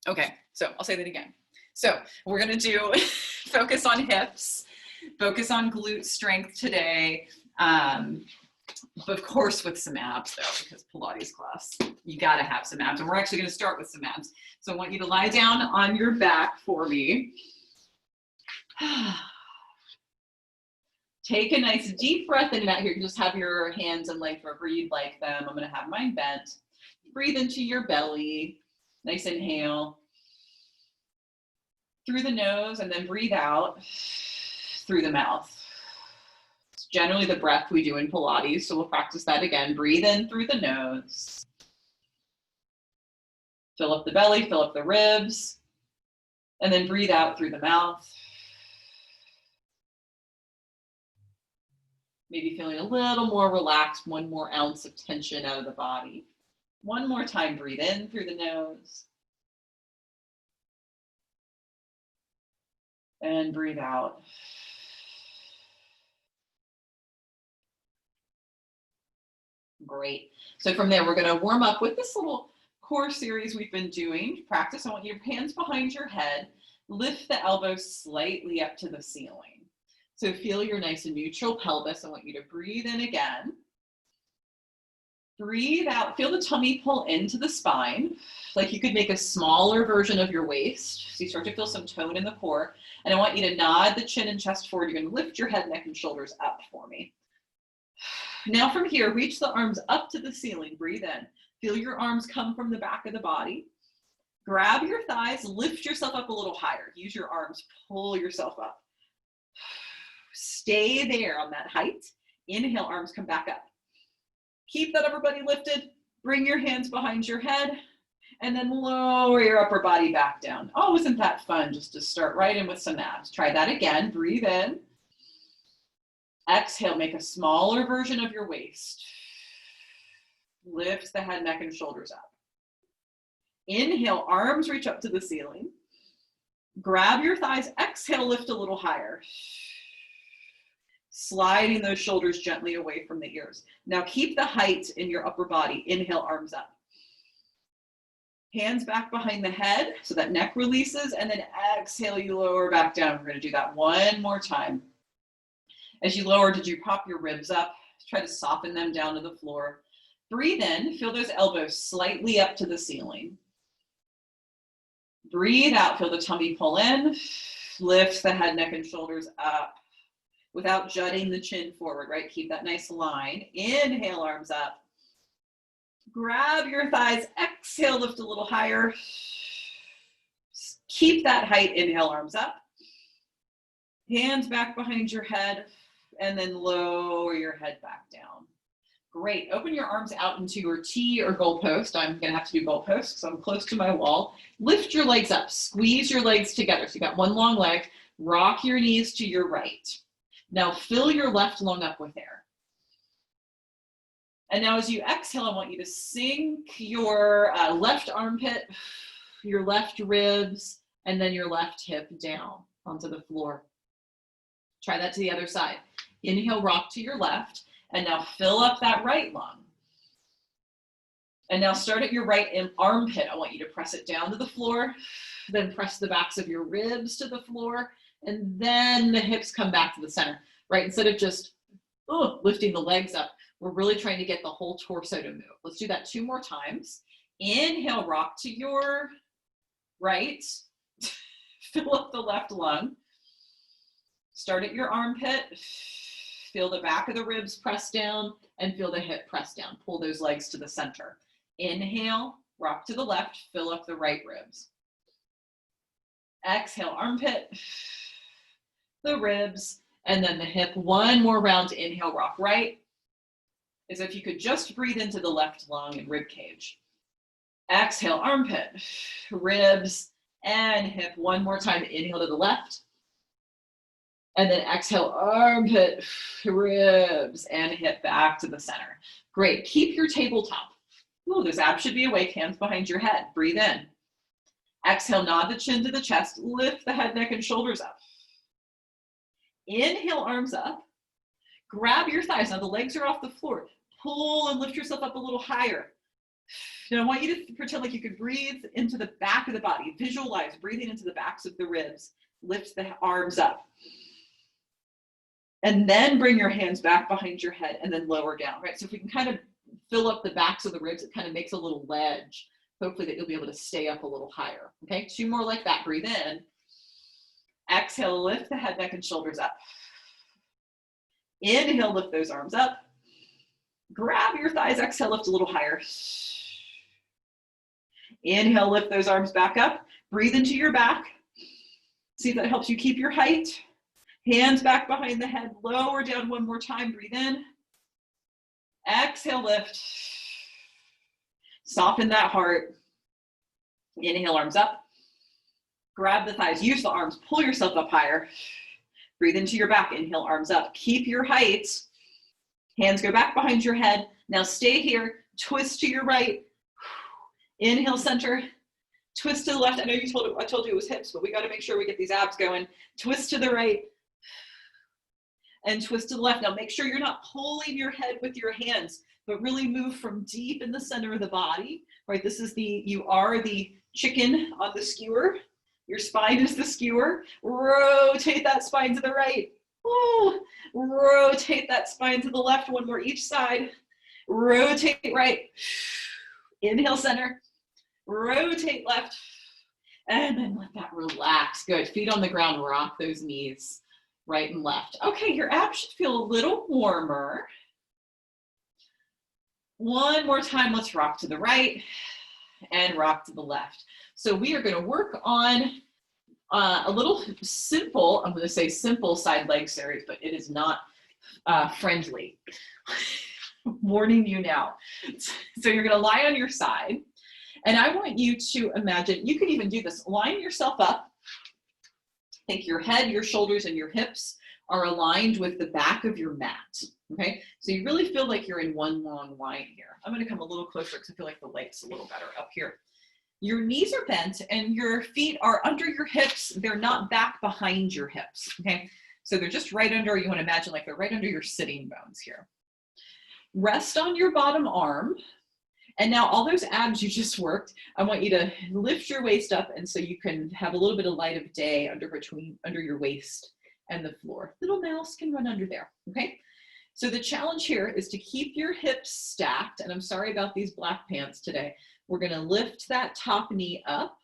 Okay, so I'll say that again. So we're gonna do focus on hips, focus on glute strength today. But of course with some abs though, because Pilates class, you gotta have some abs. And we're actually gonna start with some abs. So I want you to lie down on your back for me. Take a nice deep breath in and out here. You can just have your hands and legs wherever you'd like them. I'm gonna have mine bent. Breathe into your belly. Nice inhale. Through the nose, and then breathe out through the mouth. It's generally the breath we do in Pilates, so we'll practice that again. Breathe in through the nose. Fill up the belly, fill up the ribs, and then breathe out through the mouth. Maybe feeling a little more relaxed, 1 more ounce of tension out of the body. One more time, breathe in through the nose. And breathe out. Great. So from there, we're going to warm up with this little core series we've been doing. Practice. I want your hands behind your head. Lift the elbows slightly up to the ceiling. So feel your nice and neutral pelvis. I want you to breathe in again. Breathe out. Feel the tummy pull into the spine. Like you could make a smaller version of your waist. So you start to feel some tone in the core. And I want you to nod the chin and chest forward. You're going to lift your head, neck, and shoulders up for me. Now from here, reach the arms up to the ceiling. Breathe in. Feel your arms come from the back of the body. Grab your thighs. Lift yourself up a little higher. Use your arms. Pull yourself up. Stay there on that height. Inhale, arms come back up. Keep that upper body lifted. Bring your hands behind your head. And then lower your upper body back down. Oh, isn't that fun just to start right in with some abs? Try that again. Breathe in. Exhale, make a smaller version of your waist. Lift the head, neck, and shoulders up. Inhale, arms reach up to the ceiling. Grab your thighs. Exhale, lift a little higher. Sliding those shoulders gently away from the ears. Now keep the height in your upper body. Inhale, arms up. Hands back behind the head so that neck releases, and then exhale, you lower back down. We're going to do that one more time. As you lower, did you pop your ribs up? Try to soften them down to the floor. Breathe in, feel those elbows slightly up to the ceiling. Breathe out, feel the tummy pull in. Lift the head, neck, and shoulders up without jutting the chin forward, right? Keep that nice line. Inhale, arms up. Grab your thighs, exhale, lift a little higher. Keep that height, inhale, arms up. Hands back behind your head, and then lower your head back down. Great, open your arms out into your T or goalpost. I'm gonna have to do goalpost because I'm close to my wall. Lift your legs up, squeeze your legs together. So you got one long leg, rock your knees to your right. Now fill your left lung up with air. And now as you exhale, I want you to sink your left armpit, your left ribs, and then your left hip down onto the floor. Try that to the other side. Inhale, rock to your left, and now fill up that right lung. And now start at your right armpit. I want you to press it down to the floor, then press the backs of your ribs to the floor, and then the hips come back to the center, right? Instead of just lifting the legs up, we're really trying to get the whole torso to move. Let's do that 2 more times. Inhale, rock to your right. Fill up the left lung. Start at your armpit. Feel the back of the ribs press down and feel the hip press down. Pull those legs to the center. Inhale, rock to the left, fill up the right ribs. Exhale, armpit, the ribs, and then the hip. One more round to inhale, rock right. As if you could just breathe into the left lung and rib cage. Exhale, armpit, ribs, and hip. One more time, inhale to the left. And then exhale, armpit, ribs, and hip back to the center. Great, keep your tabletop. Ooh, those abs should be awake, hands behind your head. Breathe in. Exhale, nod the chin to the chest, lift the head, neck, and shoulders up. Inhale, arms up. Grab your thighs. Now the legs are off the floor. Pull and lift yourself up a little higher. Now I want you to pretend like you could breathe into the back of the body. Visualize breathing into the backs of the ribs. Lift the arms up. And then bring your hands back behind your head and then lower down, right? So if we can kind of fill up the backs of the ribs, it kind of makes a little ledge. Hopefully that you'll be able to stay up a little higher, okay? 2 more like that. Breathe in. Exhale, lift the head, neck, and shoulders up. Inhale, lift those arms up. Grab your thighs, exhale, lift a little higher. Inhale, lift those arms back up. Breathe into your back. See if that helps you keep your height. Hands back behind the head, lower down 1 more time. Breathe in. Exhale, lift. Soften that heart. Inhale, arms up. Grab the thighs, use the arms, pull yourself up higher. Breathe into your back, inhale, arms up. Keep your height. Hands go back behind your head. Now stay here, twist to your right. Inhale, center. Twist to the left. I know I told you it was hips, but we got to make sure we get these abs going. Twist to the right. And twist to the left. Now make sure you're not pulling your head with your hands, but really move from deep in the center of the body, right? This is you are the chicken on the skewer. Your spine is the skewer. Rotate that spine to the right. Ooh. Rotate that spine to the left. 1 more each side. Rotate right. Inhale, center. Rotate left. And then let that relax. Good. Feet on the ground. Rock those knees. Right and left. Okay, your abs should feel a little warmer. 1 more time, let's rock to the right and rock to the left. So we are going to work on a little simple, I'm going to say simple side leg series, but it is not friendly. Warning you now. So you're going to lie on your side, and I want you to imagine, you can even do this, line yourself up. Think your head, your shoulders, and your hips are aligned with the back of your mat, okay? So you really feel like you're in one long line here. I'm gonna come a little closer because I feel like the light's a little better up here. Your knees are bent and your feet are under your hips. They're not back behind your hips, okay? So they're just right under, you wanna imagine like they're right under your sitting bones here. Rest on your bottom arm. And now all those abs you just worked, I want you to lift your waist up, and so you can have a little bit of light of day under your waist and the floor. Little mouse can run under there, okay? So the challenge here is to keep your hips stacked, and I'm sorry about these black pants today. We're gonna lift that top knee up,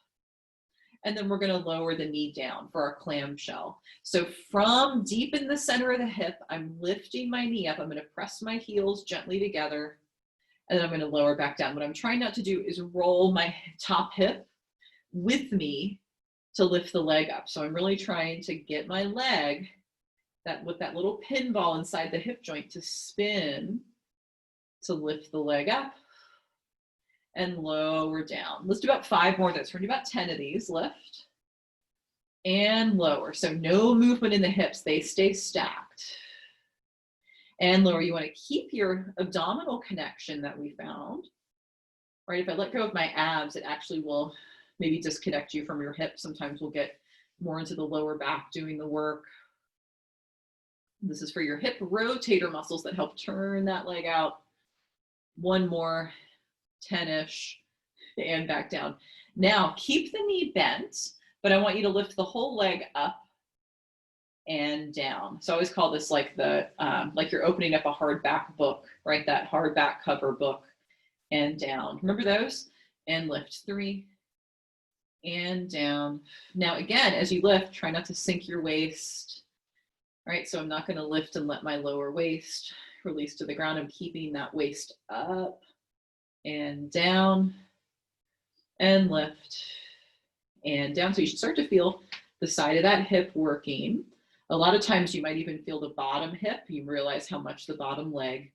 and then we're gonna lower the knee down for our clamshell. So from deep in the center of the hip, I'm lifting my knee up. I'm gonna press my heels gently together, and then I'm going to lower back down. What I'm trying not to do is roll my top hip with me to lift the leg up. So I'm really trying to get my leg with that little pinball inside the hip joint to spin to lift the leg up and lower down. Let's do about 5 more of those. We're going to do about 10 of these. Lift and lower. So no movement in the hips. They stay stacked. And lower, you want to keep your abdominal connection that we found, right? If I let go of my abs, it actually will maybe disconnect you from your hips. Sometimes we'll get more into the lower back doing the work. This is for your hip rotator muscles that help turn that leg out. 1 more, 10-ish, and back down. Now, keep the knee bent, but I want you to lift the whole leg up and down. So I always call this like like you're opening up a hardback book, right? That hardback cover book, and down. Remember those? And lift 3 and down. Now again, as you lift, try not to sink your waist, right? So I'm not going to lift and let my lower waist release to the ground. I'm keeping that waist up and down and lift and down. So you should start to feel the side of that hip working. A lot of times you might even feel the bottom hip. You realize how much the bottom leg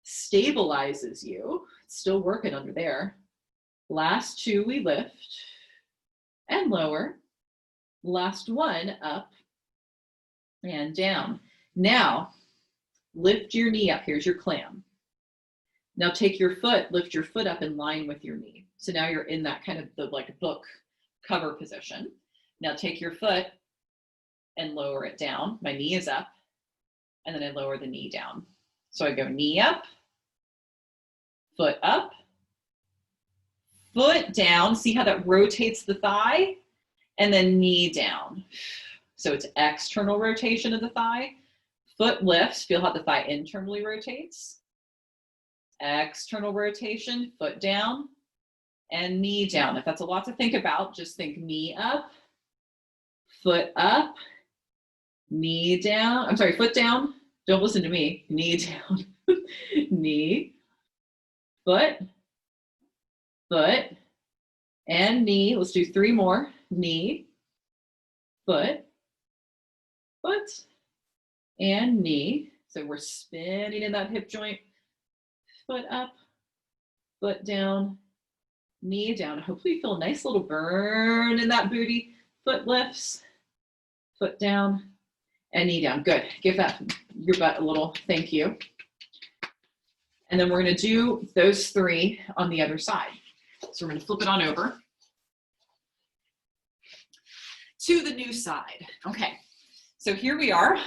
stabilizes you. It's still working under there. Last 2, we lift and lower. Last 1, up and down. Now, lift your knee up. Here's your clam. Now take your foot, lift your foot up in line with your knee. So now you're in that kind of like book cover position. Now take your foot and lower it down. My knee is up, and then I lower the knee down. So I go knee up, foot up, foot down. See how that rotates the thigh? And then knee down. So it's external rotation of the thigh. Foot lifts. Feel how the thigh internally rotates. External rotation, foot down, and knee down. If that's a lot to think about, just think knee up, foot up, knee down. I'm sorry, foot down. Don't listen to me. Knee down. Knee, foot, foot, and knee. Let's do 3 more. Knee, foot, foot, and knee. So we're spinning in that hip joint. Foot up, foot down, knee down. Hopefully you feel a nice little burn in that booty. Foot lifts, foot down, and knee down. Good. Give that your butt a little thank you. And then we're going to do those 3 on the other side. So we're going to flip it on over to the new side. Okay. So here we are.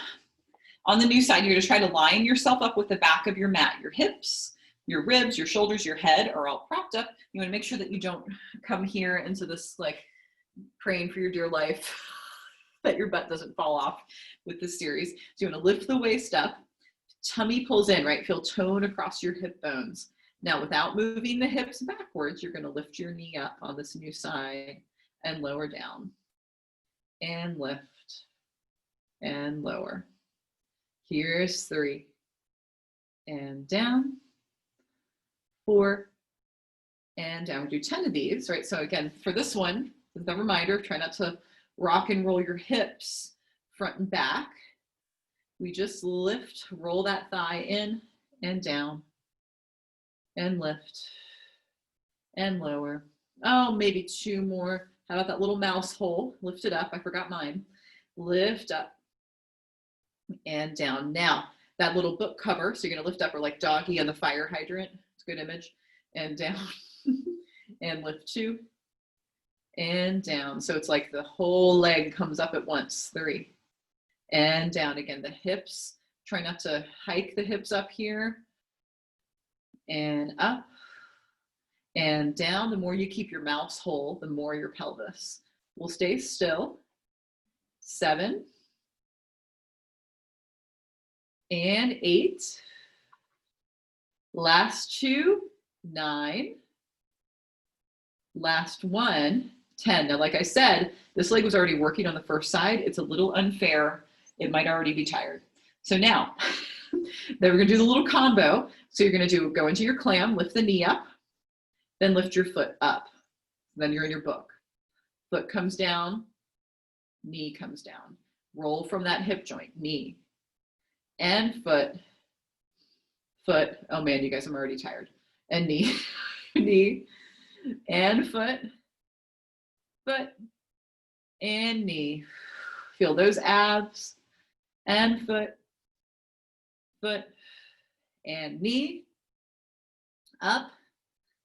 On the new side, you're going to try to line yourself up with the back of your mat. Your hips, your ribs, your shoulders, your head are all propped up. You want to make sure that you don't come here into this like praying for your dear life that your butt doesn't fall off with this series. So you want to lift the waist up, tummy pulls in, right? Feel tone across your hip bones. Now, without moving the hips backwards, you're going to lift your knee up on this new side and lower down and lift and lower. Here's 3 and down, 4 and down. We do 10 of these, right? So again, for this one, the reminder, try not to rock and roll your hips front and back. We just lift, roll that thigh in and down and lift and lower. Oh, maybe 2 more. How about that little mouse hole? Lift it up. I forgot mine. Lift up and down. Now, that little book cover, so you're going to lift up, or like doggy on the fire hydrant. It's a good image. And down and lift 2 and down. So it's like the whole leg comes up at once. 3 and down. Again, the hips, try not to hike the hips up here and up and down. The more you keep your mouse whole, the more your pelvis will stay still. 7 and 8. Last 2, 9. Last 1, 10. Now, like I said, this leg was already working on the first side. It's a little unfair. It might already be tired. So now, then we're gonna do the little combo. So you're gonna go into your clam, lift the knee up, then lift your foot up. Then you're in your book. Foot comes down, knee comes down. Roll from that hip joint, knee and foot, foot. Oh man, you guys, I'm already tired. And knee, knee and foot, foot and knee. Feel those abs and foot, foot and knee. Up,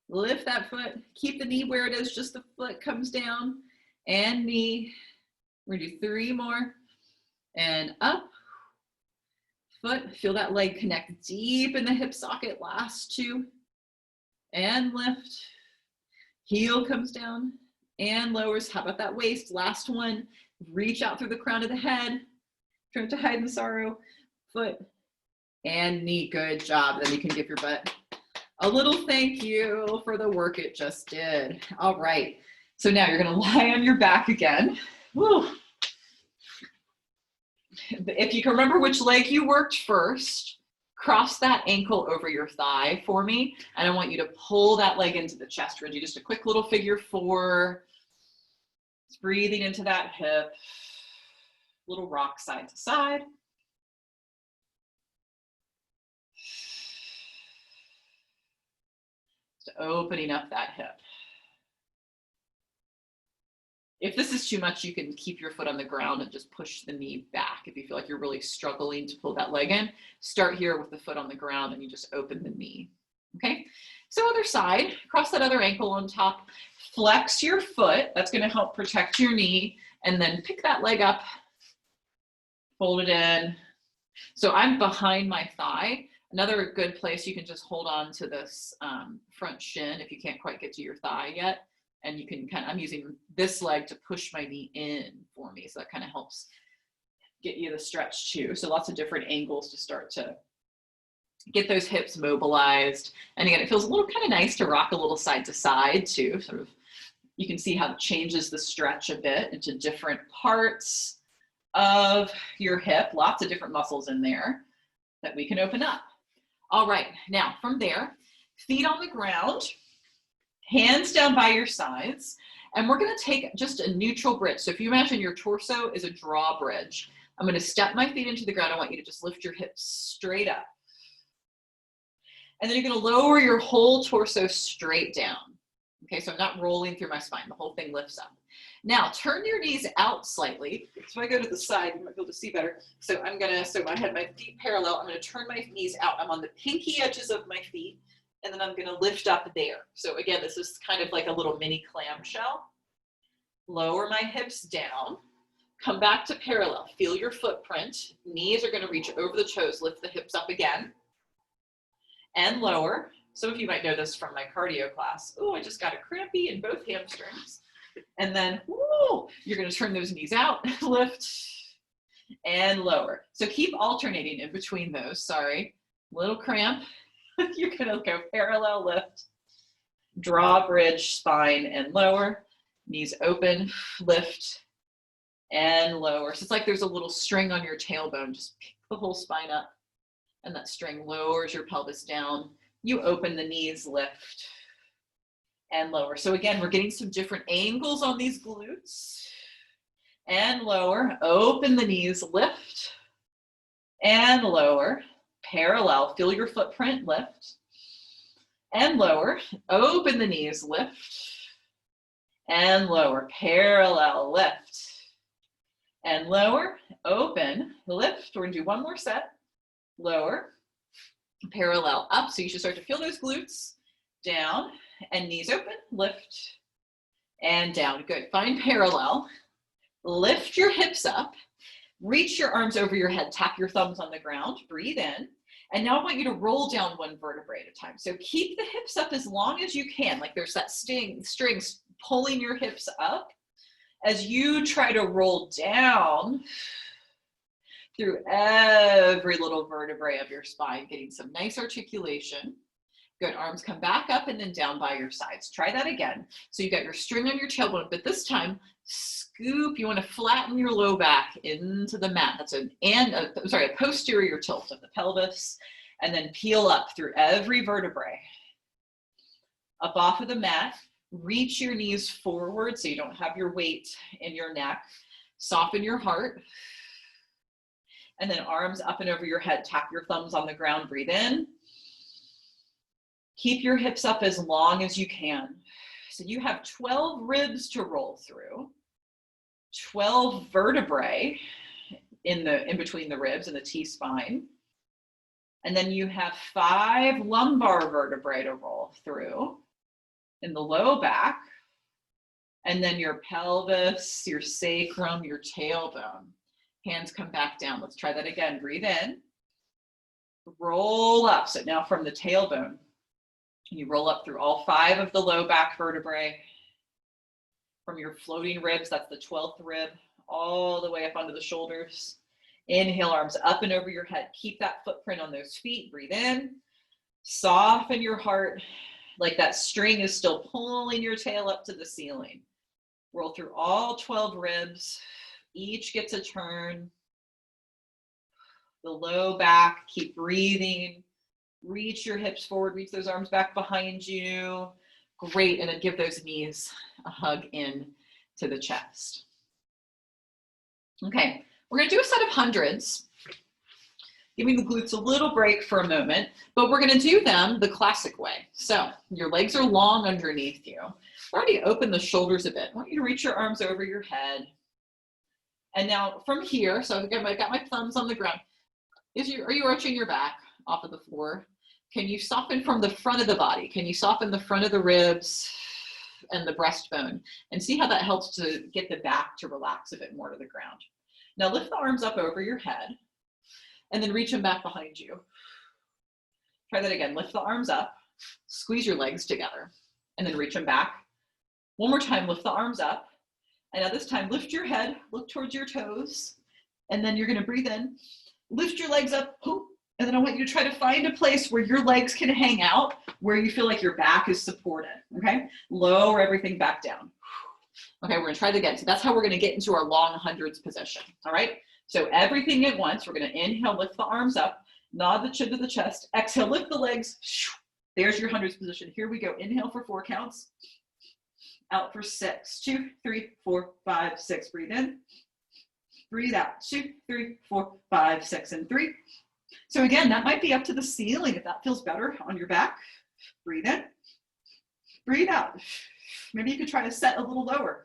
lift that foot, keep the knee where it is, just the foot comes down and knee. We're gonna do 3 more and up, foot, feel that leg connect deep in the hip socket. Last 2 and lift, heel comes down and lowers. How about that waist? Last 1, reach out through the crown of the head, try not to hide in sorrow, foot and knee. Good job. Then you can give your butt a little thank you for the work it just did. All right, so now you're gonna lie on your back again. Woo. If you can remember which leg you worked first, cross that ankle over your thigh for me, and I want you to pull that leg into the chest. We're gonna do just a quick little figure 4. Just breathing into that hip, little rock side to side. Just opening up that hip. If this is too much, you can keep your foot on the ground and just push the knee back. If you feel like you're really struggling to pull that leg in, start here with the foot on the ground and you just open the knee. Okay, so other side, cross that other ankle on top, flex your foot. That's going to help protect your knee, and then pick that leg up, fold it in. So I'm behind my thigh. Another good place, you can just hold on to this front shin if you can't quite get to your thigh yet. And you can I'm using this leg to push my knee in for me. So that kind of helps get you the stretch too. So lots of different angles to start to get those hips mobilized. And again, it feels a little kind of nice to rock a little side to side too. Sort of, you can see how it changes the stretch a bit into different parts of your hip. Lots of different muscles in there that we can open up. All right, now from there, feet on the ground, hands down by your sides, and we're gonna take just a neutral bridge. So if you imagine your torso is a drawbridge, I'm gonna step my feet into the ground. I want you to just lift your hips straight up. And then you're gonna lower your whole torso straight down. Okay, so I'm not rolling through my spine, the whole thing lifts up. Now turn your knees out slightly. So if I go to the side, you might be able to see better. So I had my feet parallel, I'm gonna turn my knees out. I'm on the pinky edges of my feet, and then I'm gonna lift up there. So again, this is kind of like a little mini clamshell. Lower my hips down, come back to parallel, feel your footprint. Knees are gonna reach over the toes, lift the hips up again, and lower. Some of you might know this from my cardio class. Oh, I just got a crampy in both hamstrings. And then, woo, you're gonna turn those knees out, lift, and lower. So keep alternating in between those, sorry. Little cramp, you're gonna go parallel lift, draw bridge, spine, and lower. Knees open, lift, and lower. So it's like there's a little string on your tailbone, just pick the whole spine up, and that string lowers your pelvis down. You open the knees, lift, and lower. So again, we're getting some different angles on these glutes. And lower, open the knees, lift, and lower, parallel, feel your footprint, lift, and lower, open the knees, lift, and lower, parallel, lift, and lower, open, lift. We're gonna do one more set, lower, parallel, up. So you should start to feel those glutes, down, and knees open, lift, and down. Good. Find parallel. Lift your hips up. Reach your arms over your head. Tap your thumbs on the ground. Breathe in. And now I want you to roll down one vertebrae at a time. So keep the hips up as long as you can. Like there's that strings pulling your hips up as you try to roll down through every little vertebrae of your spine, getting some nice articulation. Good, arms come back up and then down by your sides. Try that again. So you got your string on your tailbone, but this time, scoop, you wanna flatten your low back into the mat. That's a posterior tilt of the pelvis, and then peel up through every vertebrae. Up off of the mat, reach your knees forward so you don't have your weight in your neck. Soften your heart. And then arms up and over your head. Tap your thumbs on the ground, breathe in. Keep your hips up as long as you can. So you have 12 ribs to roll through, 12 vertebrae in between the ribs and the T-spine. And then you have 5 lumbar vertebrae to roll through in the low back. And then your pelvis, your sacrum, your tailbone. Hands come back down. Let's try that again. Breathe in. Roll up. So now from the tailbone, you roll up through all 5 of the low back vertebrae. From your floating ribs, that's the 12th rib, all the way up onto the shoulders. Inhale, arms up and over your head. Keep that footprint on those feet. Breathe in. Soften your heart like that string is still pulling your tail up to the ceiling. Roll through all 12 ribs. Each gets a turn. The low back, keep breathing. Reach your hips forward, reach those arms back behind you. Great, and then give those knees a hug in to the chest. Okay, we're gonna do a set of hundreds, giving the glutes a little break for a moment, but we're gonna do them the classic way. So your legs are long underneath you. Already open the shoulders a bit. I want you to reach your arms over your head. And now from here, so I've got my thumbs on the ground. Are you arching your back off of the floor? Can you soften from the front of the body? Can you soften the front of the ribs and the breastbone? And see how that helps to get the back to relax a bit more to the ground. Now lift the arms up over your head and then reach them back behind you. Try that again. Lift the arms up, squeeze your legs together, and then reach them back. One more time, lift the arms up. And now this time, lift your head, look towards your toes, and then you're gonna breathe in, lift your legs up, and then I want you to try to find a place where your legs can hang out, where you feel like your back is supported, okay? Lower everything back down. Okay, we're gonna try that again. So that's how we're gonna get into our long hundreds position, all right? So everything at once, we're gonna inhale, lift the arms up, nod the chin to the chest, exhale, lift the legs, there's your hundreds position. Here we go, inhale for 4 counts, out for 6, 2, 3, 4, 5, 6, breathe in, breathe out, 2, 3, 4, 5, 6, and 3. So again, that might be up to the ceiling if that feels better on your back. Breathe in, breathe out. Maybe you could try to set a little lower.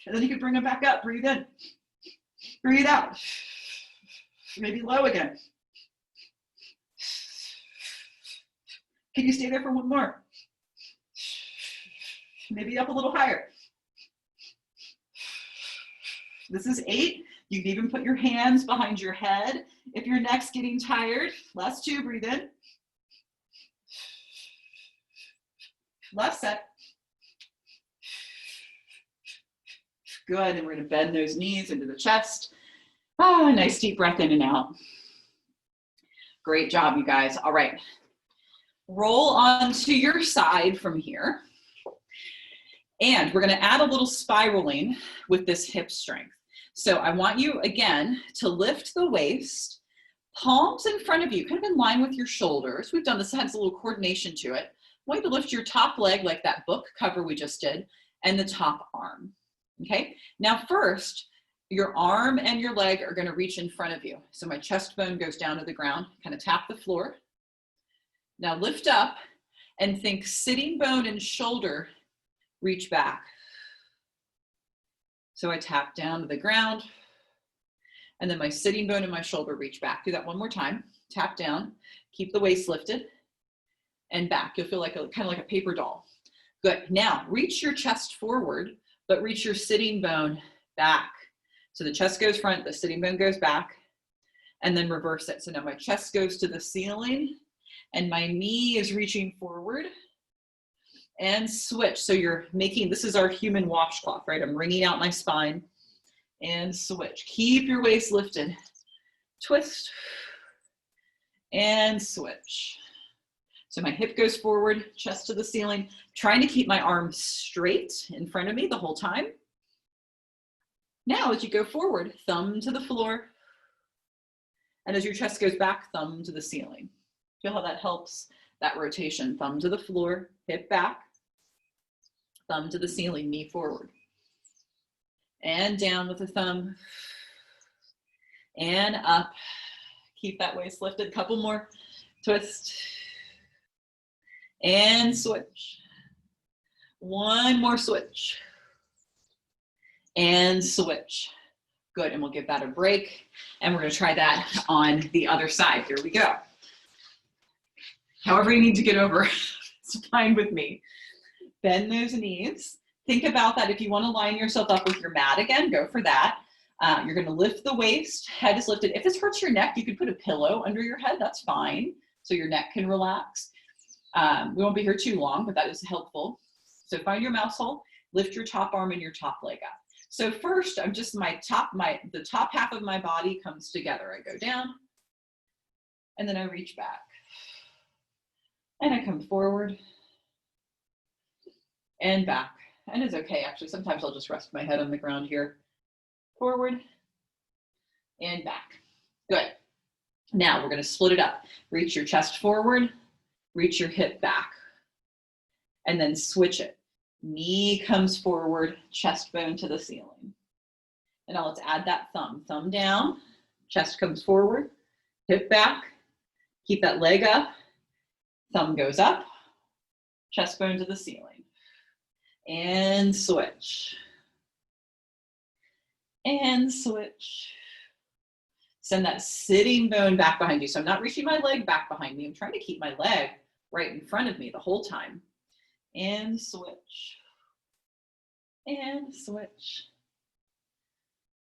And then you could bring them back up, breathe in, breathe out. Maybe low again. Can you stay there for one more? Maybe up a little higher. This is 8. You can even put your hands behind your head if your neck's getting tired. Last 2, breathe in. Last set. Good, and we're gonna bend those knees into the chest. Ah, nice deep breath in and out. Great job, you guys. All right, roll onto your side from here. And we're gonna add a little spiraling with this hip strength. So I want you, again, to lift the waist, palms in front of you, kind of in line with your shoulders. We've done this, it has a little coordination to it. I want you to lift your top leg like that book cover we just did, and the top arm, okay? Now first, your arm and your leg are gonna reach in front of you. So my chest bone goes down to the ground, kind of tap the floor. Now lift up and think sitting bone and shoulder reach back. So I tap down to the ground, and then my sitting bone and my shoulder reach back. Do that one more time. Tap down, keep the waist lifted, and back. You'll feel like kind of like a paper doll. Good. Now reach your chest forward, but reach your sitting bone back. So the chest goes front, the sitting bone goes back, and then reverse it. So now my chest goes to the ceiling, and my knee is reaching forward. And switch. So you're making, this is our human washcloth, right? I'm wringing out my spine and switch. Keep your waist lifted. Twist and switch. So my hip goes forward, chest to the ceiling, trying to keep my arms straight in front of me the whole time. Now as you go forward, thumb to the floor. And as your chest goes back, thumb to the ceiling. Feel how that helps that rotation. Thumb to the floor, hip back. Thumb to the ceiling, knee forward. And down with the thumb. And up. Keep that waist lifted. Couple more. Twist. And switch. One more switch. And switch. Good, and we'll give that a break. And we're gonna try that on the other side. Here we go. However you need to get over, it's fine with me. Bend those knees. Think about that. If you want to line yourself up with your mat again, go for that. You're going to lift the waist, head is lifted. If this hurts your neck, you could put a pillow under your head. That's fine. So your neck can relax. We won't be here too long, but that is helpful. So find your mouse hole, lift your top arm and your top leg up. So first, I'm just the top half of my body comes together. I go down and then I reach back and I come forward and back. And it's okay, actually. Sometimes I'll just rest my head on the ground here. Forward and back. Good. Now we're going to split it up. Reach your chest forward, reach your hip back, and then switch it. Knee comes forward, chest bone to the ceiling. And now let's add that thumb. Thumb down, chest comes forward, hip back, keep that leg up, thumb goes up, chest bone to the ceiling. And switch. And switch. Send that sitting bone back behind you. So I'm not reaching my leg back behind me. I'm trying to keep my leg right in front of me the whole time. And switch. And switch.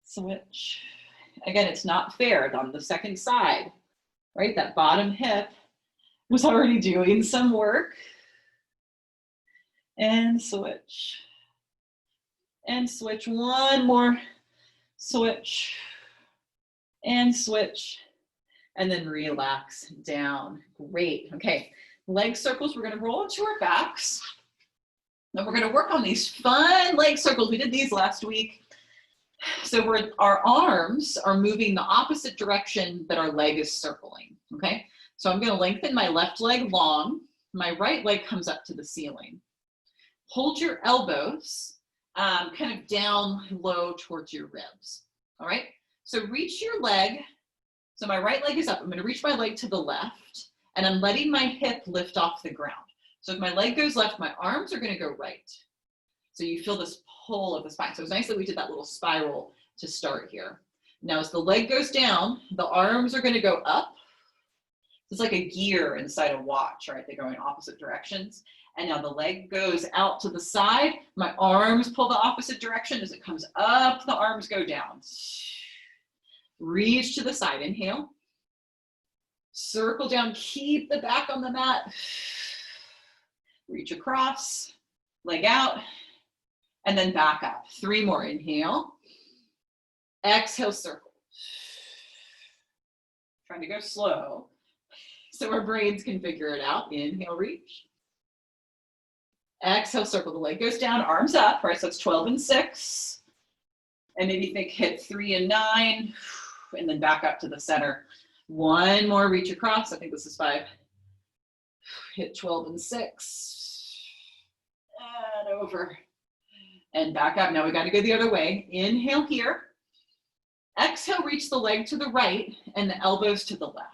Switch. Again, it's not fair on the second side. right? That bottom hip was already doing some work. And switch. And switch. One more. Switch. And switch. And then relax down. Great. Okay. Leg circles. We're going to roll into our backs. And we're going to work on these fun leg circles. We did these last week. So our arms are moving the opposite direction that our leg is circling. Okay. So I'm going to lengthen my left leg long. My right leg comes up to the ceiling. Hold your elbows kind of down low towards your ribs. All right. So reach your leg. So my right leg is up. I'm going to reach my leg to the left, and I'm letting my hip lift off the ground. So if my leg goes left, my arms are going to go right. So you feel this pull of the spine. So it's nice that we did that little spiral to start here. Now as the leg goes down, the arms are going to go up. It's like a gear inside a watch, right? They go in opposite directions. And now the leg goes out to the side. My arms pull the opposite direction. As it comes up, the arms go down. Reach to the side. Inhale. Circle down. Keep the back on the mat. Reach across. Leg out. And then back up. 3 more. Inhale. Exhale, circle. Trying to go slow so our brains can figure it out. Inhale, reach. Exhale, circle. The leg goes down, arms up, right? So it's 12 and 6. And maybe think hit 3 and 9, and then back up to the center. 1 more, reach across. I think this is 5. Hit 12 and 6. And over. And back up. Now we got to go the other way. Inhale here. Exhale, reach the leg to the right and the elbows to the left.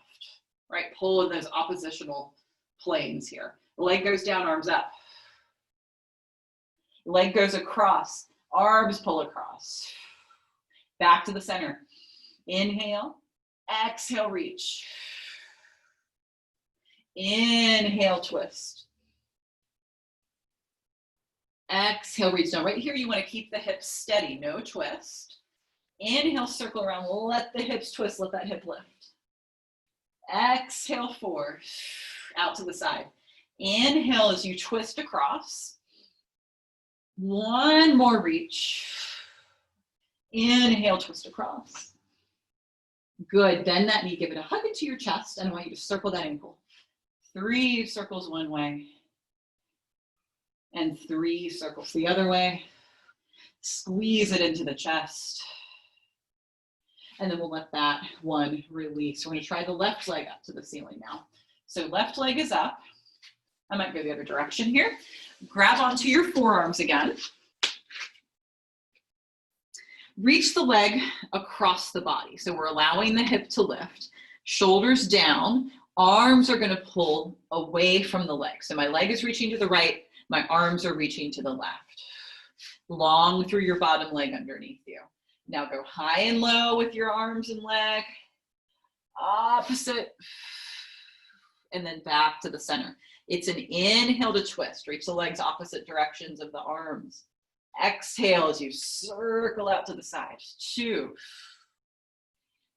Right? Pull in those oppositional planes here. The leg goes down, arms up. Leg goes across, arms pull across. Back to the center. Inhale, exhale, reach. Inhale, twist. Exhale, reach. Now right here, you want to keep the hips steady, no twist. Inhale, circle around, let the hips twist, let that hip lift. Exhale, 4, out to the side. Inhale as you twist across. 1 more reach. Inhale, twist across. Good, bend that knee, give it a hug into your chest, and I want you to circle that ankle. 3 circles one way, and 3 circles the other way. Squeeze it into the chest. And then we'll let that one release. We're going to try the left leg up to the ceiling now. So left leg is up. I might go the other direction here. Grab onto your forearms again. Reach the leg across the body. So we're allowing the hip to lift. Shoulders down. Arms are going to pull away from the leg. So my leg is reaching to the right. My arms are reaching to the left. Long through your bottom leg underneath you. Now go high and low with your arms and leg. Opposite. And then back to the center. It's an inhale to twist. Reach the legs opposite directions of the arms. Exhale as you circle out to the side. 2.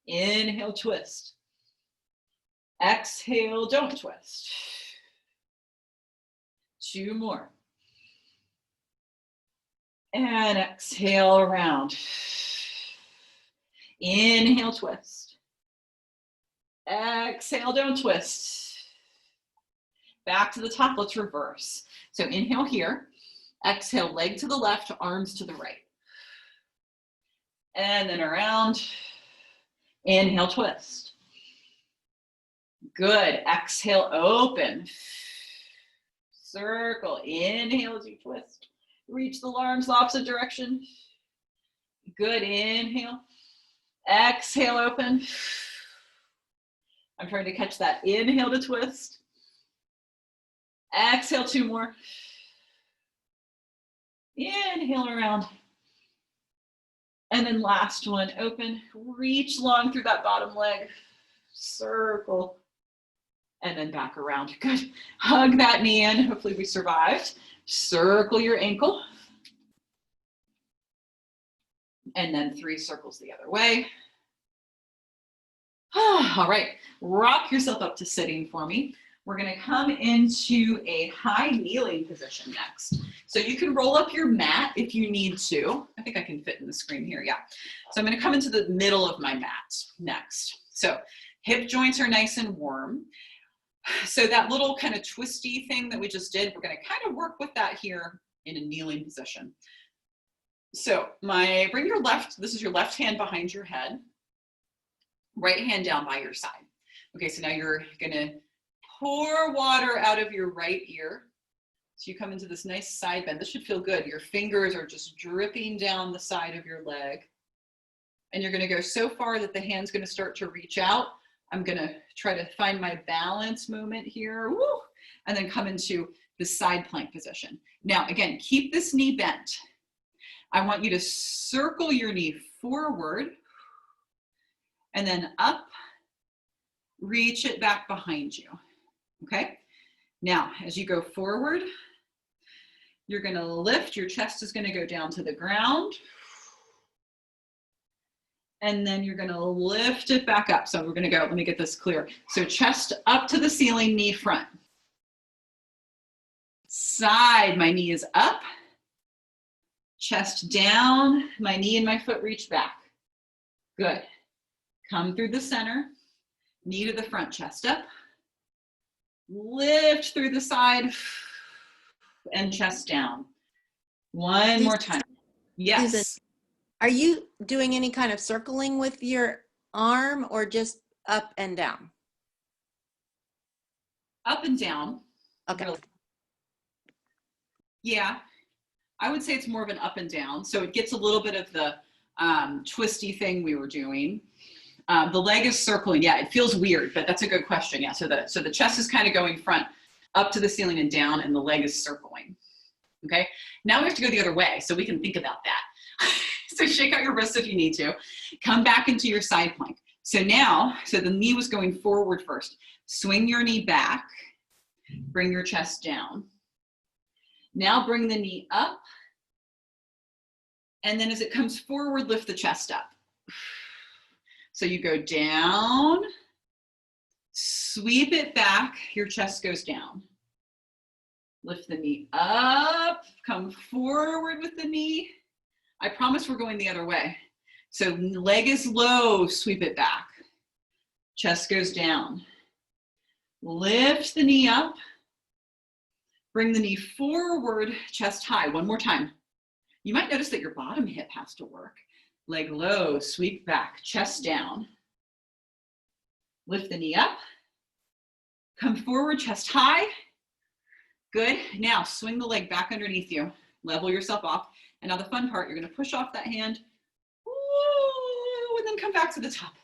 Inhale, twist. Exhale, don't twist. 2 more. And exhale around. Inhale, twist. Exhale, don't twist. Back to the top, let's reverse. So inhale here. Exhale, leg to the left, arms to the right. And then around. Inhale, twist. Good. Exhale, open. Circle. Inhale as you twist. Reach the arms the opposite direction. Good. Inhale. Exhale, open. I'm trying to catch that. Inhale to twist. Exhale, 2 more. Inhale around. And then last one, open. Reach long through that bottom leg. Circle. And then back around. Good. Hug that knee in. Hopefully we survived. Circle your ankle. And then 3 circles the other way. All right, rock yourself up to sitting for me. We're gonna come into a high kneeling position next. So you can roll up your mat if you need to. I think I can fit in the screen here, yeah. So I'm gonna come into the middle of my mat next. So hip joints are nice and warm. So that little kind of twisty thing that we just did, we're gonna kind of work with that here in a kneeling position. So bring your left, this is your left hand behind your head, right hand down by your side. Okay, so now you're gonna pour water out of your right ear. So you come into this nice side bend. This should feel good. Your fingers are just dripping down the side of your leg. And you're gonna go so far that the hand's gonna start to reach out. I'm gonna try to find my balance moment here. Woo! And then come into the side plank position. Now, again, keep this knee bent. I want you to circle your knee forward and then up, reach it back behind you, okay? Now, as you go forward, you're gonna lift, your chest is gonna go down to the ground, and then you're gonna lift it back up. So we're gonna go, let me get this clear. So chest up to the ceiling, knee front. Side, my knee is up. Chest down, my knee and my foot reach back. Good. Come through the center, knee to the front, chest up. Lift through the side and chest down. One more time. Yes. Susan, are you doing any kind of circling with your arm or just up and down? Up and down. Okay. Really. Yeah, I would say it's more of an up and down. So it gets a little bit of the twisty thing we were doing. The leg is circling. Yeah, it feels weird, but that's a good question. Yeah, so the chest is kind of going front up to the ceiling and down, and the leg is circling. Okay, now we have to go the other way so we can think about that. So shake out your wrists if you need to. Come back into your side plank. So now, so the knee was going forward first. Swing your knee back, bring your chest down. Now bring the knee up, and then as it comes forward, lift the chest up. So you go down, sweep it back, your chest goes down. Lift the knee up, come forward with the knee. I promise we're going the other way. So leg is low, sweep it back. Chest goes down. Lift the knee up. Bring the knee forward, chest high. One more time. You might notice that your bottom hip has to work. Leg low, sweep back, chest down. Lift the knee up. Come forward, chest high. Good. Now swing the leg back underneath you. Level yourself off. And now the fun part, you're going to push off that hand. Woo, and then come back to the top.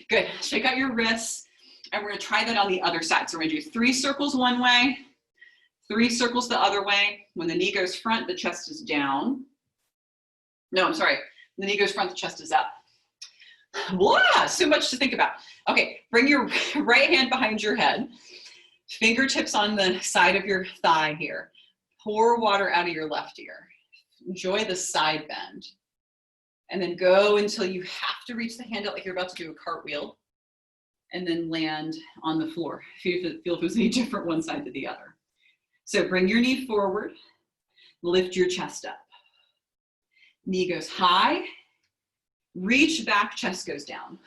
Good. Shake out your wrists. And we're going to try that on the other side. So we're going to do 3 circles one way, 3 circles the other way. When the knee goes front, the chest is down. No, I'm sorry. The knee goes front, the chest is up. Wow, so much to think about. Okay, bring your right hand behind your head. Fingertips on the side of your thigh here. Pour water out of your left ear. Enjoy the side bend. And then go until you have to reach the hand out like you're about to do a cartwheel. And then land on the floor. Feel if it was any different one side to the other. So bring your knee forward. Lift your chest up. Knee goes high. Reach back, chest goes down.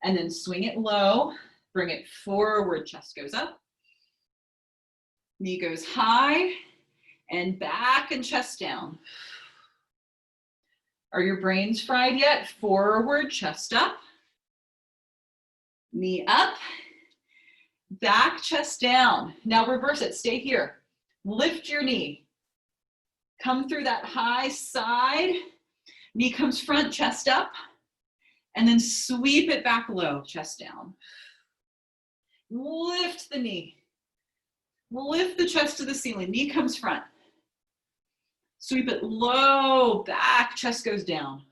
And then swing it low. Bring it forward, chest goes up. Knee goes high and back and chest down. Are your brains fried yet? Forward, chest up. Knee up. Back, chest down. Now reverse it, stay here. Lift your knee. Come through that high side. Knee comes front, chest up. And then sweep it back low, chest down. Lift the knee. Lift the chest to the ceiling. Knee comes front. Sweep it low, back, chest goes down.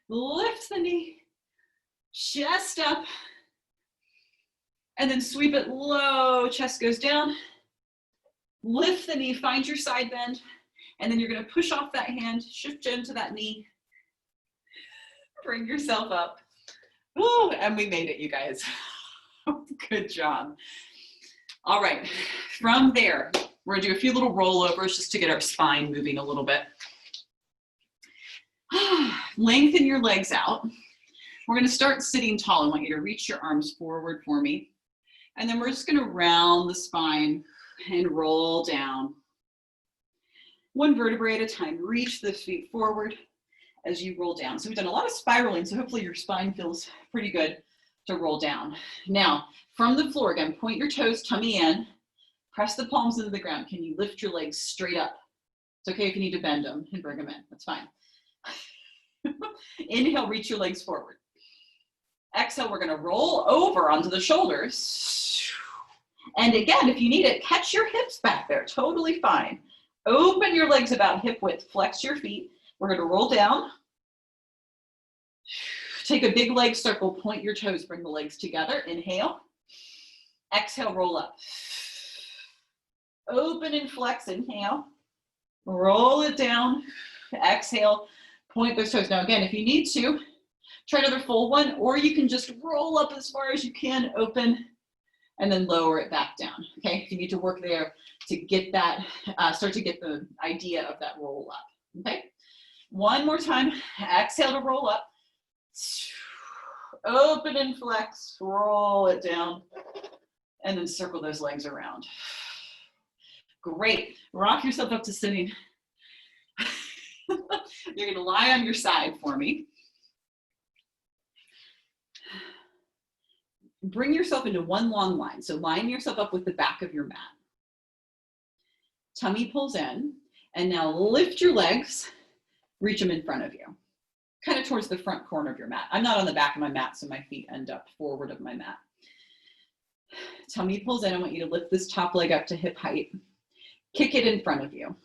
Lift the knee. Chest up. And then sweep it low, chest goes down. Lift the knee, find your side bend. And then you're going to push off that hand, shift into that knee. Bring yourself up. Ooh, and we made it, you guys. Good job. All right, from there, we're gonna do a few little rollovers just to get our spine moving a little bit. Lengthen your legs out. We're gonna start sitting tall. I want you to reach your arms forward for me. And then we're just gonna round the spine and roll down. One vertebrae at a time. Reach the feet forward as you roll down. So we've done a lot of spiraling, so hopefully your spine feels pretty good to roll down. Now, from the floor, again, point your toes, tummy in, press the palms into the ground. Can you lift your legs straight up? It's okay if you need to bend them and bring them in, that's fine. Inhale, reach your legs forward. Exhale, we're gonna roll over onto the shoulders. And again, if you need it, catch your hips back there, totally fine. Open your legs about hip width, flex your feet. We're gonna roll down. Take a big leg circle, point your toes, bring the legs together. Inhale. Exhale, roll up. Open and flex, inhale. Roll it down. Exhale, point those toes. Now again, if you need to, try another full one, or you can just roll up as far as you can, open, and then lower it back down. Okay, if you need to work there to get that, start to get the idea of that roll up. Okay, one more time. Exhale to roll up. Open and flex, roll it down, and then circle those legs around. Great. Rock yourself up to sitting. You're gonna lie on your side for me. Bring yourself into one long line. So line yourself up with the back of your mat. Tummy pulls in, and now lift your legs, reach them in front of you, kind of towards the front corner of your mat. I'm not on the back of my mat, so my feet end up forward of my mat. Tummy pulls in. I want you to lift this top leg up to hip height. Kick it in front of you.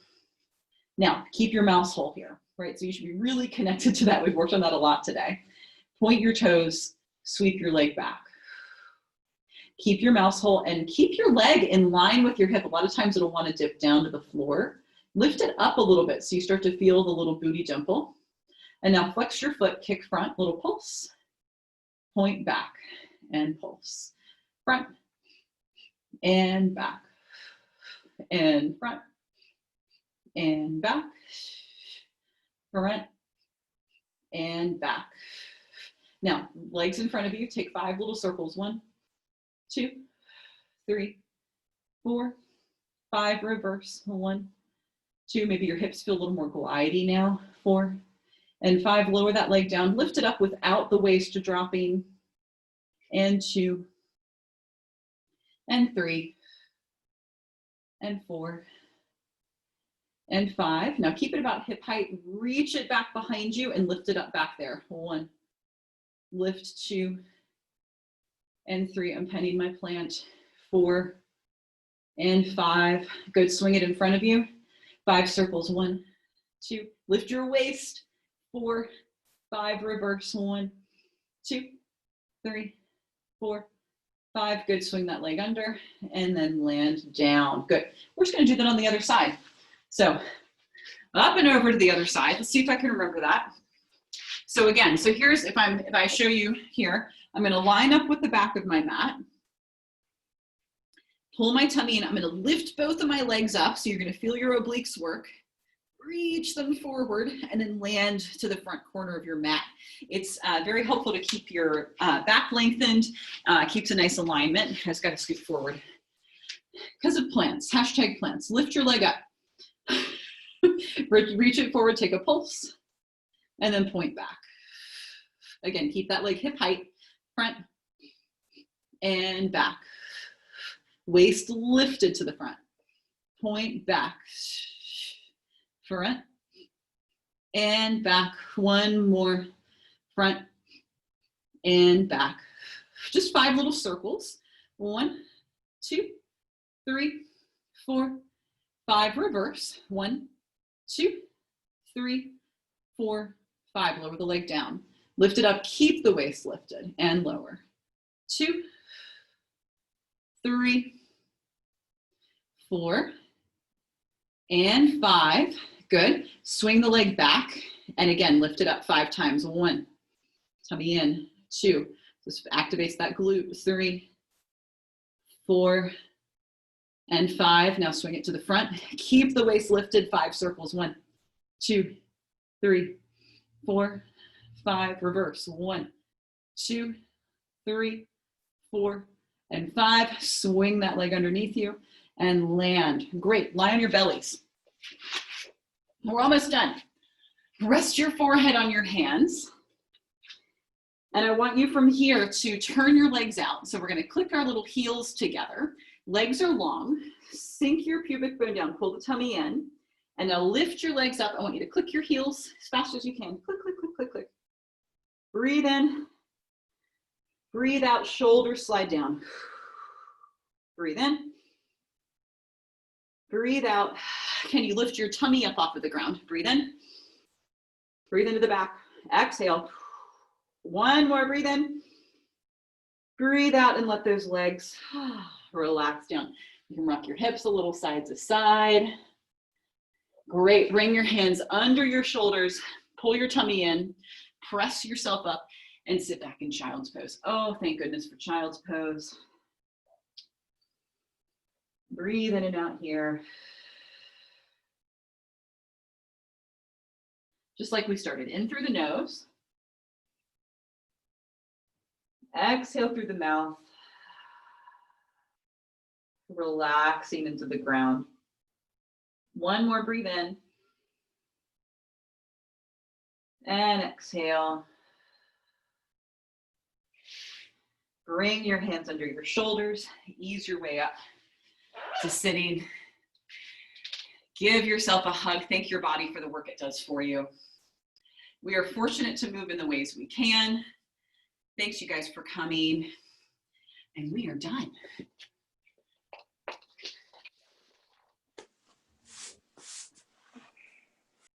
Now, keep your mouse hole here, right? So you should be really connected to that. We've worked on that a lot today. Point your toes, sweep your leg back. Keep your mouse hole and keep your leg in line with your hip. A lot of times it'll want to dip down to the floor. Lift it up a little bit so you start to feel the little booty dimple. And now flex your foot, kick front, little pulse, point back and pulse. Front and back and front and back, front and back. Now, legs in front of you, take 5 little circles. 1, 2, 3, 4, 5, reverse. 1, 2, maybe your hips feel a little more glidey now. 4 and 5, lower that leg down, lift it up without the waist dropping. And 2 and 3 and 4 and 5. Now keep it about hip height, reach it back behind you and lift it up back there. 1, lift 2 and 3. I'm penning my plant. 4 and 5. Good, swing it in front of you. 5 circles. 1, 2, lift your waist. 4, 5, reverse. 1, 2, 3, 4, 5. Good, swing that leg under and then land down. Good. We're just gonna do that on the other side. So up and over to the other side. Let's see if I can remember that. So again, so here's, if I show you here, I'm gonna line up with the back of my mat, pull my tummy in, I'm gonna lift both of my legs up, so you're gonna feel your obliques work, reach them forward, and then land to the front corner of your mat. It's very helpful to keep your back lengthened, keeps a nice alignment. I just gotta scoot forward. Because of plants, hashtag plants, lift your leg up. Reach it forward, take a pulse, and then point back. Again, keep that leg hip height, front and back. Waist lifted to the front. Point back, front and back. One more, front and back. Just 5 little circles. 1, 2, 3, 4, 5, reverse. 1, 2, 3, 4, 5. Lower the leg down. Lift it up, keep the waist lifted and lower. 2, 3, 4, and 5. Good. Swing the leg back and again, lift it up 5 times. 1, tummy in. 2, This activates that glute. 3, 4, and 5. Now swing it to the front. Keep the waist lifted. 5 circles. 1, 2, 3, 4, 5. Reverse. 1, 2, 3, 4, and 5. Swing that leg underneath you and land. Great. Lie on your bellies. We're almost done. Rest your forehead on your hands. And I want you from here to turn your legs out. So we're going to click our little heels together. Legs are long. Sink your pubic bone down. Pull the tummy in. And now lift your legs up. I want you to click your heels as fast as you can. Click, click, click, click, click. Breathe in. Breathe out. Shoulders slide down. Breathe in. Breathe out. Can you lift your tummy up off of the ground? Breathe in. Breathe into the back. Exhale. One more. Breathe in. Breathe out and let those legs relax down. You can rock your hips a little side to side. Great. Bring your hands under your shoulders. Pull your tummy in. Press yourself up and sit back in child's pose. Oh, thank goodness for child's pose. Breathe in and out here. Just like we started, in through the nose. Exhale through the mouth. Relaxing into the ground. One more, breathe in. And exhale. Bring your hands under your shoulders. Ease your way up to sitting. Give yourself a hug. Thank your body for the work it does for you. We are fortunate to move in the ways we can. Thanks you guys for coming. And we are done.